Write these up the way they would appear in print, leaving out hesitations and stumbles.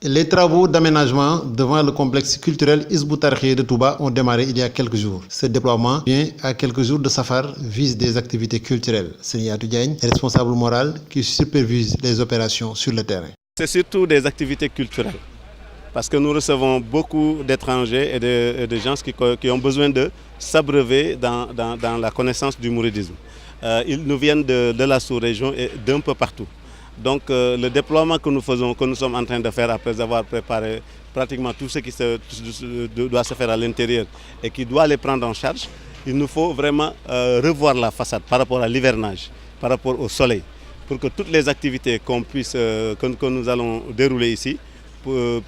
Les travaux d'aménagement devant le complexe culturel Hizbut Tarqiyyah de Touba ont démarré il y a quelques jours. Ce déploiement vient à quelques jours de Safar, vise des activités culturelles. Serigne Atou Diagne, responsable moral qui supervise les opérations sur le terrain. C'est surtout des activités culturelles parce que nous recevons beaucoup d'étrangers et de gens qui ont besoin de s'abreuver dans la connaissance du mouridisme. Ils nous viennent de la sous-région et d'un peu partout. Donc le déploiement que nous faisons, que nous sommes en train de faire après avoir préparé pratiquement tout ce qui doit se faire à l'intérieur et qui doit les prendre en charge, il nous faut vraiment revoir la façade par rapport à l'hivernage, par rapport au soleil, pour que toutes les activités que nous allons dérouler ici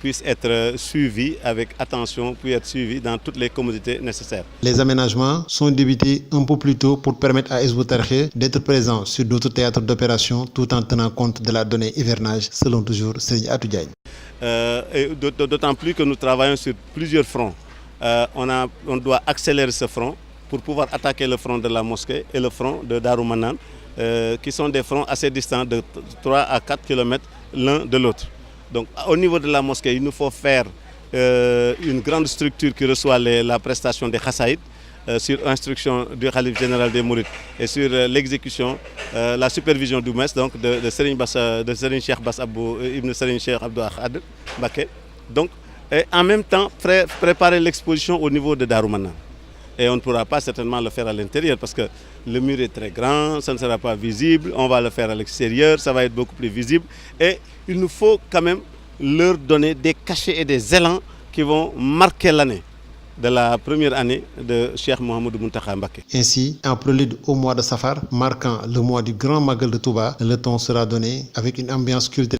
puissent être suivies avec attention, puis être suivies dans toutes les commodités nécessaires. Les aménagements sont débutés un peu plus tôt pour permettre à Hizbut Tarqiyyah d'être présent sur d'autres théâtres d'opération tout en tenant compte de la donnée hivernage, selon toujours Serigne Atou Diagne. D'autant plus que nous travaillons sur plusieurs fronts. On doit accélérer ce front pour pouvoir attaquer le front de la mosquée et le front de Darou Manane, qui sont des fronts assez distants de 3 à 4 km l'un de l'autre. Donc au niveau de la mosquée, il nous faut faire une grande structure qui reçoit la prestation des Khassaïd sur instruction du Khalife général des Mourides et sur l'exécution, la supervision du MES, donc de Serigne Cheikh Bass Abou Ibn Serigne Cheikh Abdou Ahad Mbacké. Donc, et en même temps, préparer l'exposition au niveau de Darou Manane. Et on ne pourra pas certainement le faire à l'intérieur parce que le mur est très grand, ça ne sera pas visible. On va le faire à l'extérieur, ça va être beaucoup plus visible. Et il nous faut quand même leur donner des cachets et des élans qui vont marquer l'année de la première année de Cheikh Mouhamadou Mountakha Mbacké. Ainsi, en prélude au mois de Safar, marquant le mois du Grand Magal de Touba, le ton sera donné avec une ambiance culturelle.